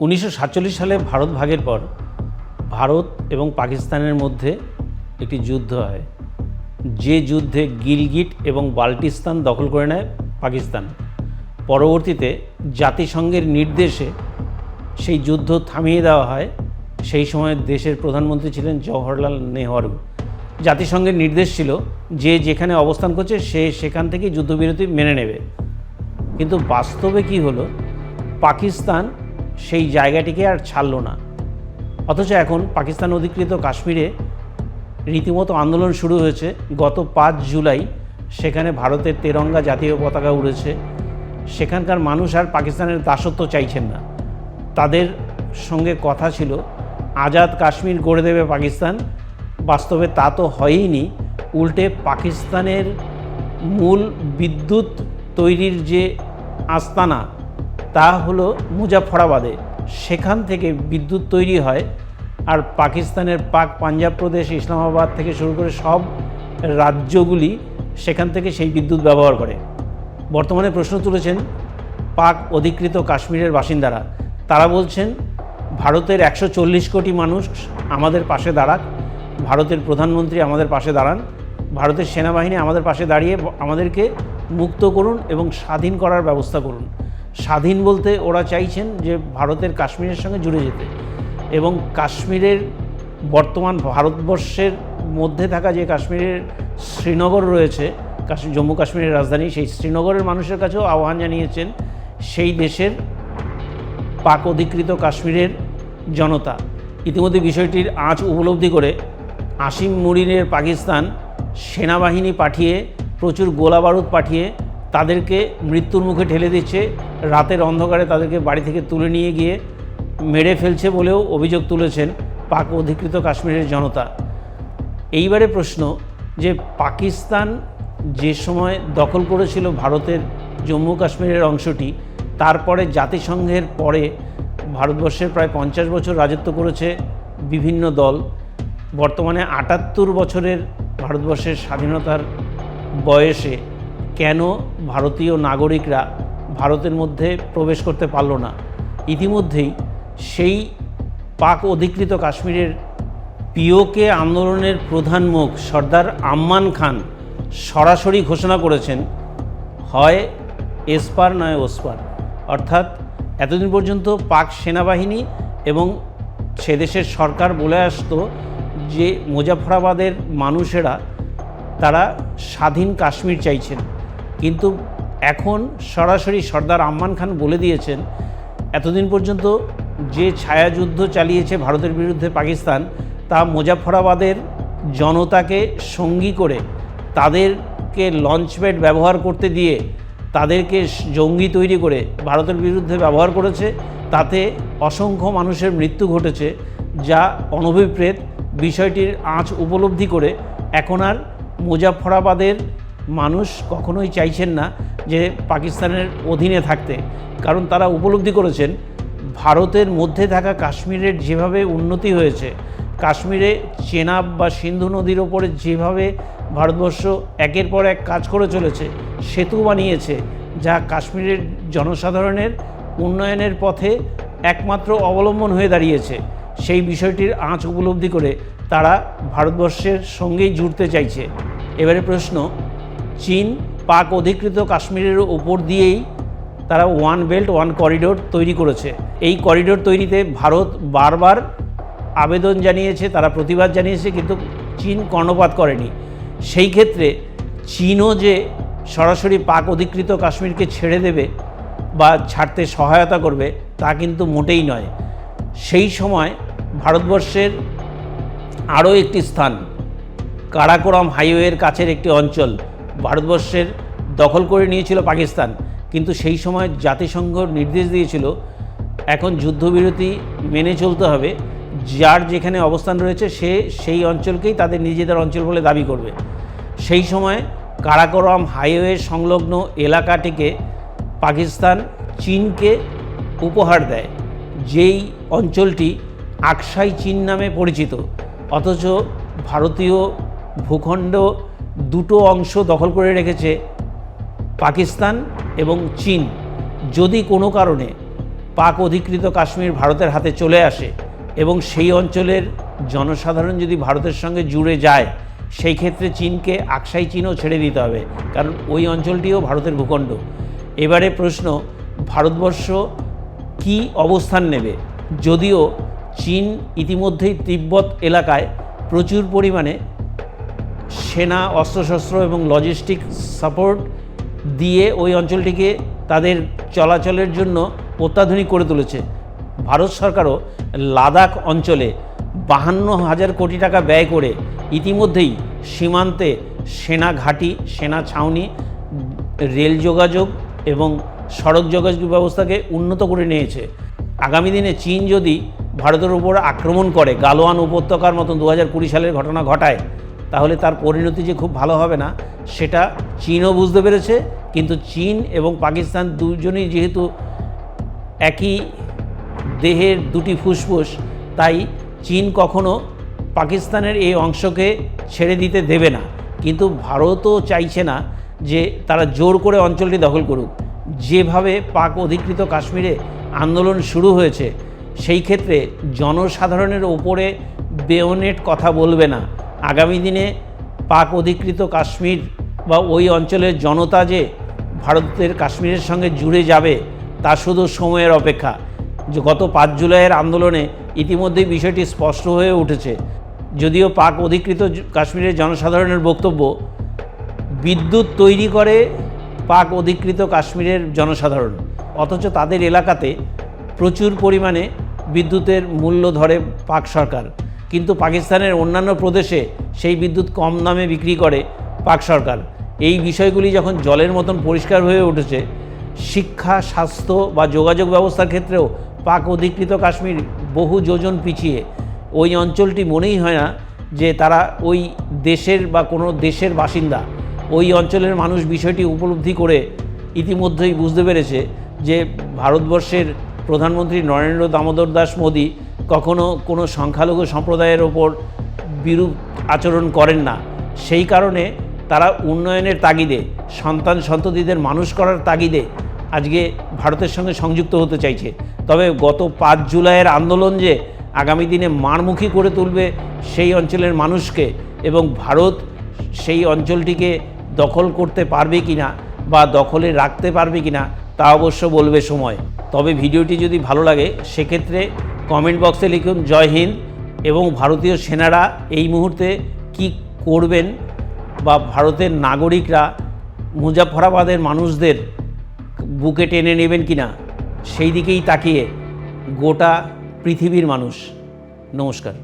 1947 সালে ভারত ভাগের পর ভারত এবং পাকিস্তানের মধ্যে একটি যুদ্ধ হয়, যে যুদ্ধে গিলগিট এবং বাল্টিস্তান দখল করে নেয় পাকিস্তান। পরবর্তীতে জাতিসংঘের নির্দেশে সেই যুদ্ধ থামিয়ে দেওয়া হয়। সেই সময় দেশের প্রধানমন্ত্রী ছিলেন জওহরলাল নেহরু। জাতিসংঘের নির্দেশ ছিল যে যেখানে অবস্থান করছে সে সেখান থেকেই যুদ্ধবিরতি মেনে নেবে। কিন্তু বাস্তবে কি হলো, পাকিস্তান সেই জায়গাটিকে আর ছাড়ল না। অথচ এখন পাকিস্তান অধিকৃত কাশ্মীরে রীতিমতো আন্দোলন শুরু হয়েছে। গত 5 জুলাই সেখানে ভারতের তেরঙ্গা জাতীয় পতাকা উড়েছে। সেখানকার মানুষ আর পাকিস্তানের দাসত্ব চাইছেন না। তাদের সঙ্গে কথা ছিল আজাদ কাশ্মীর গড়ে দেবে পাকিস্তান। বাস্তবে তা তো হয়ইনি, উল্টে পাকিস্তানের মূল বিদ্যুৎ তৈরির যে আস্তানা তা হলো মুজাফফরাবাদে। সেখান থেকে বিদ্যুৎ তৈরি হয়, আর পাকিস্তানের পাক পাঞ্জাব প্রদেশ, ইসলামাবাদ থেকে শুরু করে সব রাজ্যগুলি সেখান থেকে সেই বিদ্যুৎ ব্যবহার করে। বর্তমানে প্রশ্ন তুলেছেন পাক অধিকৃত কাশ্মীরের বাসিন্দারা। তারা বলছেন ভারতের 140 কোটি মানুষ আমাদের পাশে দাঁড়াক, ভারতের প্রধানমন্ত্রী আমাদের পাশে দাঁড়ান, ভারতের সেনাবাহিনী আমাদের পাশে দাঁড়িয়ে আমাদেরকে মুক্ত করুন এবং স্বাধীন করার ব্যবস্থা করুন। স্বাধীন বলতে ওরা চাইছেন যে ভারতের কাশ্মীরের সঙ্গে জুড়ে যেতে, এবং কাশ্মীরের বর্তমান ভারতবর্ষের মধ্যে থাকা যে কাশ্মীরের শ্রীনগর রয়েছে, জম্মু কাশ্মীরের রাজধানী, সেই শ্রীনগরের মানুষের কাছেও আহ্বান জানিয়েছেন সেই দেশের পাক অধিকৃত কাশ্মীরের জনতা। ইতিমধ্যে বিষয়টির আঁচ উপলব্ধি করে আসিম মুনিরের পাকিস্তান সেনাবাহিনী পাঠিয়ে, প্রচুর গোলাবারুদ পাঠিয়ে তাদেরকে মৃত্যুর মুখে ঠেলে দিচ্ছে। রাতের অন্ধকারে তাদেরকে বাড়ি থেকে তুলে নিয়ে গিয়ে মেরে ফেলছে বলেও অভিযোগ তুলেছেন পাক অধিকৃত কাশ্মীরের জনতা। এইবারে প্রশ্ন যে পাকিস্তান যে সময় দখল করেছিল ভারতের জম্মু কাশ্মীরের অংশটি, তারপরে জাতিসংঘের পরে ভারতবর্ষের প্রায় 50 বছর রাজত্ব করেছে বিভিন্ন দল। বর্তমানে 78 বছরের ভারতবর্ষের স্বাধীনতার বয়সে কেন ভারতীয় নাগরিকরা ভারতের মধ্যে প্রবেশ করতে পারল না? ইতিমধ্যেই সেই পাক অধিকৃত কাশ্মীরের পিওকে আন্দোলনের প্রধান মুখ সর্দার আম্মান খান সরাসরি ঘোষণা করেছেন, হয় এসপার নয় ওসপার। অর্থাৎ এতদিন পর্যন্ত পাক সেনাবাহিনী এবং সে দেশের সরকার বলে আসতো যে মুজাফফরাবাদের মানুষেরা তারা স্বাধীন কাশ্মীর চাইছেন, কিন্তু এখন সরাসরি সর্দার আম্মান খান বলে দিয়েছেন এতদিন পর্যন্ত যে ছায়াযুদ্ধ চালিয়েছে ভারতের বিরুদ্ধে পাকিস্তান, তা মুজাফফরাবাদের জনতাকে সঙ্গী করে তাদেরকে লঞ্চপ্যাড ব্যবহার করতে দিয়ে তাদেরকে জঙ্গি তৈরি করে ভারতের বিরুদ্ধে ব্যবহার করেছে। তাতে অসংখ্য মানুষের মৃত্যু ঘটেছে, যা অনভিপ্রেত। বিষয়টির আঁচ উপলব্ধি করে এখন আর মুজাফফরাবাদের মানুষ কখনোই চাইছেন না যে পাকিস্তানের অধীনে থাকতে, কারণ তারা উপলব্ধি করেছেন ভারতের মধ্যে থাকা কাশ্মীরের যেভাবে উন্নতি হয়েছে, কাশ্মীরে চেনাব বা সিন্ধু নদীর ওপরে যেভাবে ভারতবর্ষ একের পর এক কাজ করে চলেছে, সেতু বানিয়েছে, যা কাশ্মীরের জনসাধারণের উন্নয়নের পথে একমাত্র অবলম্বন হয়ে দাঁড়িয়েছে, সেই বিষয়টির আঁচ উপলব্ধি করে তারা ভারতবর্ষের সঙ্গেই জুড়তে চাইছে। এবারে প্রশ্ন, চীন পাক অধিকৃত কাশ্মীরের ওপর দিয়েই তারা ওয়ান বেল্ট ওয়ান করিডোর তৈরি করেছে। এই করিডোর তৈরিতে ভারত বারবার আবেদন জানিয়েছে, তারা প্রতিবাদ জানিয়েছে, কিন্তু চীন কর্ণপাত করেনি। সেই ক্ষেত্রে চীনও যে সরাসরি পাক অধিকৃত কাশ্মীরকে ছেড়ে দেবে বা ছাড়তে সহায়তা করবে তা কিন্তু মোটেই নয়। সেই সময় ভারতবর্ষের আরও একটি স্থান, কারাকোরাম হাইওয়ের কাছের একটি অঞ্চল ভারতবর্ষের দখল করে নিয়েছিল পাকিস্তান, কিন্তু সেই সময় জাতিসংঘ নির্দেশ দিয়েছিল এখন যুদ্ধবিরতি মেনে চলতে হবে, যার যেখানে অবস্থান রয়েছে সে সেই অঞ্চলকেই তাদের নিজেদের অঞ্চল বলে দাবি করবে। সেই সময় কারাকোরাম হাইওয়ে সংলগ্ন এলাকাটিকে পাকিস্তান চীনকে উপহার দেয়, যেই অঞ্চলটি আকসাই চীন নামে পরিচিত। অথচ ভারতীয় ভূখণ্ড দুটো অংশ দখল করে রেখেছে পাকিস্তান এবং চীন। যদি কোনো কারণে পাক অধিকৃত কাশ্মীর ভারতের হাতে চলে আসে এবং সেই অঞ্চলের জনসাধারণ যদি ভারতের সঙ্গে জুড়ে যায়, সেই ক্ষেত্রে চীনকে আকসাই চীনও ছেড়ে দিতে হবে, কারণ ওই অঞ্চলটিও ভারতের ভূখণ্ড। এবারে প্রশ্ন, ভারতবর্ষ কি অবস্থান নেবে? যদিও চীন ইতিমধ্যেই তিব্বত এলাকায় প্রচুর পরিমাণে সেনা, অস্ত্রশস্ত্র এবং লজিস্টিক সাপোর্ট দিয়ে ওই অঞ্চলটিকে তাদের চলাচলের জন্য অত্যাধুনিক করে তুলেছে। ভারত সরকারও লাদাখ অঞ্চলে 52,000 কোটি টাকা ব্যয় করে ইতিমধ্যেই সীমান্তে সেনা ঘাঁটি, সেনা ছাউনি, রেল যোগাযোগ এবং সড়ক যোগাযোগ ব্যবস্থাকে উন্নত করে নিয়েছে। আগামী দিনে চীন যদি ভারতের উপর আক্রমণ করে, গালওয়ান উপত্যকার মতন 2020 সালের ঘটনা ঘটায়, তাহলে তার পরিণতি যে খুব ভালো হবে না সেটা চীনও বুঝতে পেরেছে। কিন্তু চীন এবং পাকিস্তান দুজনেই যেহেতু একই দেহের দুটি ফুসফুস, তাই চীন কখনো পাকিস্তানের এই অংশকে ছেড়ে দিতে দেবে না। কিন্তু ভারতও চাইছে না যে তারা জোর করে অঞ্চলটি দখল করুক। যেভাবে পাক অধিকৃত কাশ্মীরে আন্দোলন শুরু হয়েছে, সেই ক্ষেত্রে জনসাধারণের ওপরে বেয়োনেট কথা বলবে না। আগামী দিনে পাক অধিকৃত কাশ্মীর বা ওই অঞ্চলের জনতা যে ভারতের কাশ্মীরের সঙ্গে জুড়ে যাবে তা শুধু সময়ের অপেক্ষা। যে গত 5 জুলাইয়ের আন্দোলনে ইতিমধ্যেই বিষয়টি স্পষ্ট হয়ে উঠেছে। যদিও পাক অধিকৃত কাশ্মীরের জনসাধারণের বক্তব্য, বিদ্যুৎ তৈরি করে পাক অধিকৃত কাশ্মীরের জনসাধারণ, অথচ তাদের এলাকাতে প্রচুর পরিমাণে বিদ্যুতের মূল্য ধরে পাক সরকার। কিন্তু পাকিস্তানের অন্যান্য প্রদেশে সেই বিদ্যুৎ কম দামে বিক্রি করে পাক সরকার। এই বিষয়গুলি যখন জলের মতন পরিষ্কার হয়ে উঠেছে, শিক্ষা, স্বাস্থ্য বা যোগাযোগ ব্যবস্থার ক্ষেত্রেও পাক অধিকৃত কাশ্মীর বহু যোজন পিছিয়ে। ওই অঞ্চলটি মনেই হয় না যে তারা ওই দেশের বা কোনো দেশের বাসিন্দা। ওই অঞ্চলের মানুষ বিষয়টি উপলব্ধি করে ইতিমধ্যেই বুঝতে পেরেছে যে ভারতবর্ষের প্রধানমন্ত্রী নরেন্দ্র দামোদর দাস মোদী কখনো কোনো সংখ্যালঘু সম্প্রদায়ের ওপর বিরূপ আচরণ করেন না। সেই কারণে তারা উন্নয়নের তাগিদে, সন্তান সন্ততিদের মানুষ করার তাগিদে আজকে ভারতের সঙ্গে সংযুক্ত হতে চাইছে। তবে গত 5 জুলাইয়ের আন্দোলন যে আগামী দিনে মারমুখী করে তুলবে সেই অঞ্চলের মানুষকে, এবং ভারত সেই অঞ্চলটিকে দখল করতে পারবে কিনা বা দখলে রাখতে পারবে কিনা তা অবশ্য বলবে সময়। তবে ভিডিওটি যদি ভালো লাগে সেক্ষেত্রে কমেন্ট বক্সে লিখুন জয় হিন্দ, এবং ভারতীয় সেনারা এই মুহূর্তে কি করবেন বা ভারতের নাগরিকরা মুজাফফরাবাদের মানুষদের বুকে টেনে নেবেন কিনা সেই দিকেই তাকিয়ে গোটা পৃথিবীর মানুষ। নমস্কার।